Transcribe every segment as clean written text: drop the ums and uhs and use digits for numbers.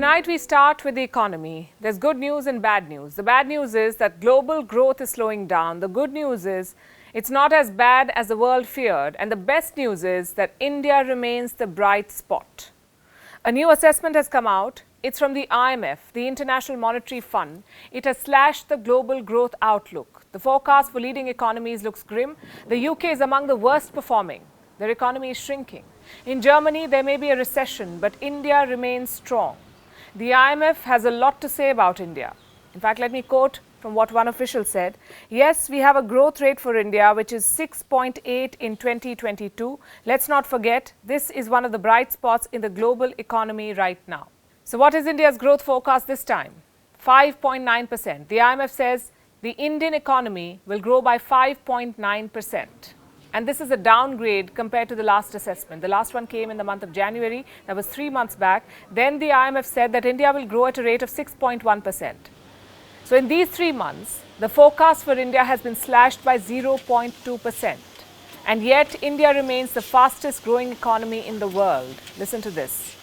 Tonight we start with the economy. There's good news and bad news. The bad news is that global growth is slowing down. The good news is it's not as bad as the world feared. And the best news is that India remains the bright spot. A new assessment has come out. It's from the IMF, the International Monetary Fund. It has slashed the global growth outlook. The forecast for leading economies looks grim. The UK is among the worst performing. Their economy is shrinking. In Germany, there may be a recession, but India remains strong. The IMF has a lot to say about India. In fact, let me quote from what one official said. Yes, we have a growth rate for India, which is 6.8 in 2022. Let's not forget, this is one of the bright spots in the global economy right now. So what is India's growth forecast this time? 5.9%. The IMF says the Indian economy will grow by 5.9%. And this is a downgrade compared to the last assessment. The last one came in the month of January. That was 3 months back. Then the IMF said that India will grow at a rate of 6.1%. So in these 3 months, the forecast for India has been slashed by 0.2%. And yet, India remains the fastest growing economy in the world. Listen to this.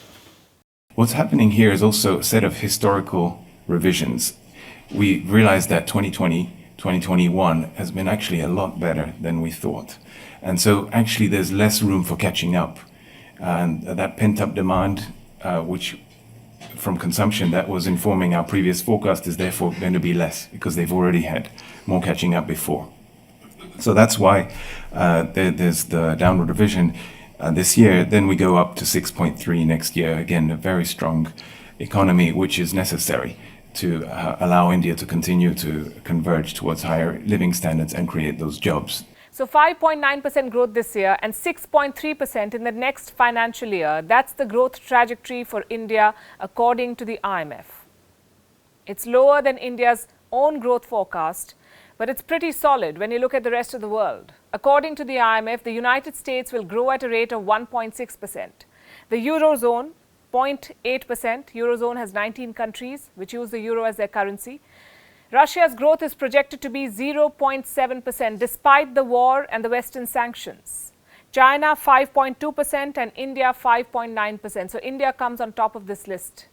What's happening here is also a set of historical revisions. We realized that 2020, 2021 has been actually a lot better than we thought. And so actually there's less room for catching up. And that pent-up demand, which from consumption that was informing our previous forecast, is therefore going to be less because they've already had more catching up before. So that's why there's the downward revision this year. Then we go up to 6.3 next year. Again, a very strong economy, which is necessary to allow India to continue to converge towards higher living standards and create those jobs. So 5.9% growth this year and 6.3% in the next financial year. That's the growth trajectory for India according to the IMF. It's lower than India's own growth forecast, but it's pretty solid when you look at the rest of the world. According to the IMF, the United States will grow at a rate of 1.6%. The Eurozone, 0.8%. Eurozone has 19 countries which use the euro as their currency. Russia's growth is projected to be 0.7% despite the war and the Western sanctions. China 5.2% and India 5.9%. So India comes on top of this list.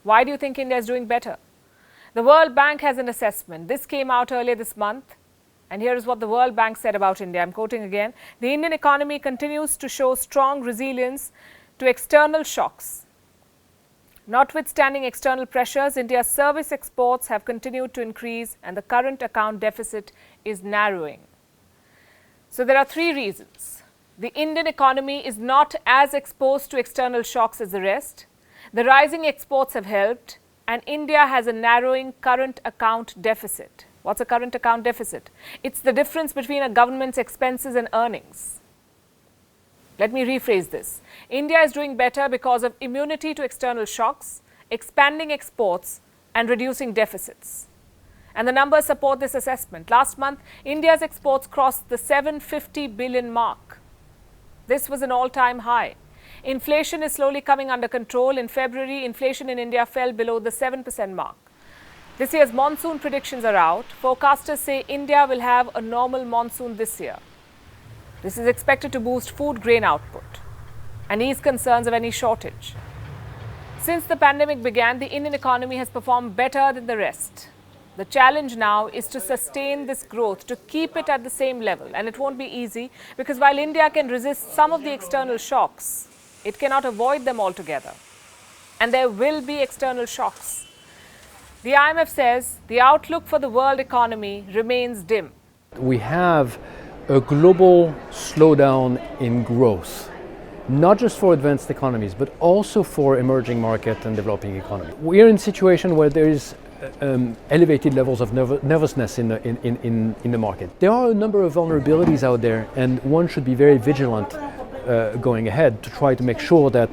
Why do you think India is doing better? The World Bank has an assessment. This came out earlier this month. And here is what the World Bank said about India. I'm quoting again. The Indian economy continues to show strong resilience to external shocks. Notwithstanding external pressures, India's service exports have continued to increase and the current account deficit is narrowing. So there are 3 reasons. The Indian economy is not as exposed to external shocks as the rest. The rising exports have helped and India has a narrowing current account deficit. What's a current account deficit? It's the difference between a government's expenses and earnings. Let me rephrase this. India is doing better because of immunity to external shocks, expanding exports and reducing deficits. And the numbers support this assessment. Last month, India's exports crossed the 750 billion mark. This was an all-time high. Inflation is slowly coming under control. In February, inflation in India fell below the 7% mark. This year's monsoon predictions are out. Forecasters say India will have a normal monsoon this year. This is expected to boost food grain output and ease concerns of any shortage. Since the pandemic began, the Indian economy has performed better than the rest. The challenge now is to sustain this growth, to keep it at the same level. And it won't be easy because while India can resist some of the external shocks, it cannot avoid them altogether. And there will be external shocks. The IMF says the outlook for the world economy remains dim. We have a global slowdown in growth, not just for advanced economies, but also for emerging market and developing economies. We are in a situation where there is elevated levels of nervousness in the market. There are a number of vulnerabilities out there, and one should be very vigilant going ahead to try to make sure that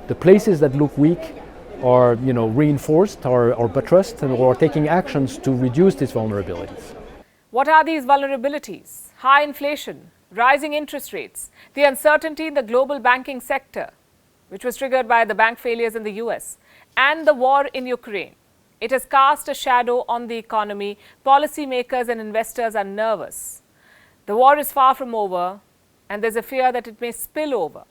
the places that look weak are, reinforced or buttressed, and or taking actions to reduce these vulnerabilities. What are these vulnerabilities? High inflation, rising interest rates, the uncertainty in the global banking sector, which was triggered by the bank failures in the US, and the war in Ukraine. It has cast a shadow on the economy. Policymakers and investors are nervous. The war is far from over, and there's a fear that it may spill over.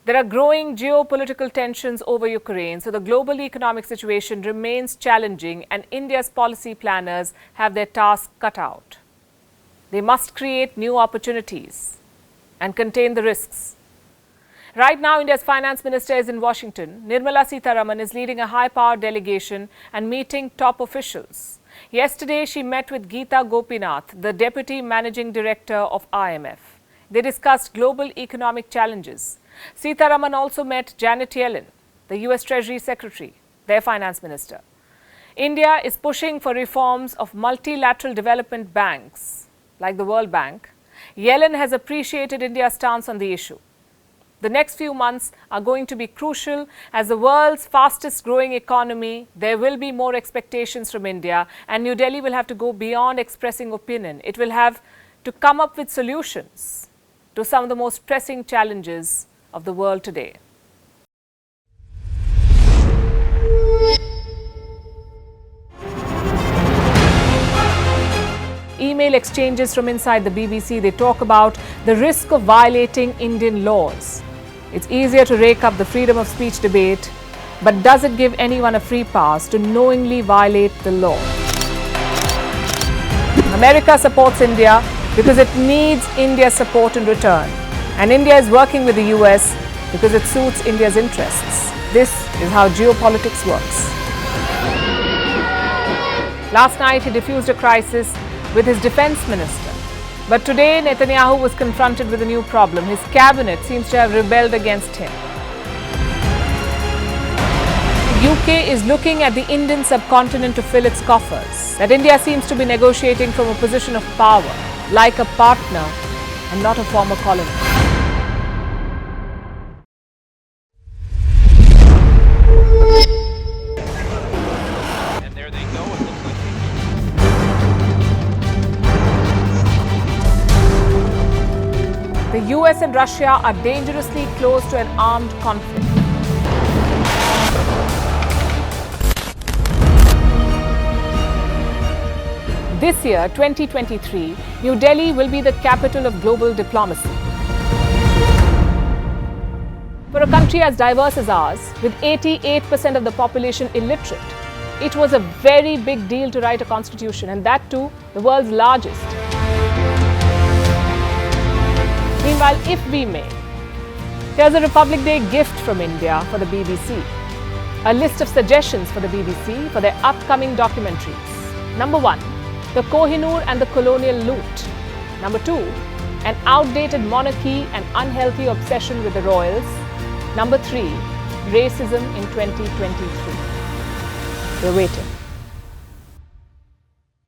There are growing geopolitical tensions over Ukraine, so the global economic situation remains challenging and India's policy planners have their task cut out. They must create new opportunities and contain the risks. Right now, India's finance minister is in Washington. Nirmala Sitharaman is leading a high-powered delegation and meeting top officials. Yesterday, she met with Geeta Gopinath, the deputy managing director of IMF. They discussed global economic challenges. Sitharaman also met Janet Yellen, the US Treasury Secretary, their finance minister. India is pushing for reforms of multilateral development banks, like the World Bank. Yellen has appreciated India's stance on the issue. The next few months are going to be crucial. As the world's fastest growing economy, there will be more expectations from India, and New Delhi will have to go beyond expressing opinion. It will have to come up with solutions to some of the most pressing challenges of the world today. Email exchanges from inside the BBC, they talk about the risk of violating Indian laws. It's easier to rake up the freedom of speech debate, but does it give anyone a free pass to knowingly violate the law? America supports India because it needs India's support in return. And India is working with the US because it suits India's interests. This is how geopolitics works. Last night, he diffused a crisis with his defense minister. But today, Netanyahu was confronted with a new problem. His cabinet seems to have rebelled against him. The UK is looking at the Indian subcontinent to fill its coffers. That India seems to be negotiating from a position of power, like a partner and not a former colony. The US and Russia are dangerously close to an armed conflict. This year, 2023, New Delhi will be the capital of global diplomacy. For a country as diverse as ours, with 88% of the population illiterate, it was a very big deal to write a constitution, and that too, the world's largest. Meanwhile, if we may, here's a Republic Day gift from India for the BBC. A list of suggestions for the BBC for their upcoming documentaries. Number 1, the Kohinoor and the colonial loot. Number 2, an outdated monarchy and unhealthy obsession with the royals. Number 3, racism in 2023. We're waiting.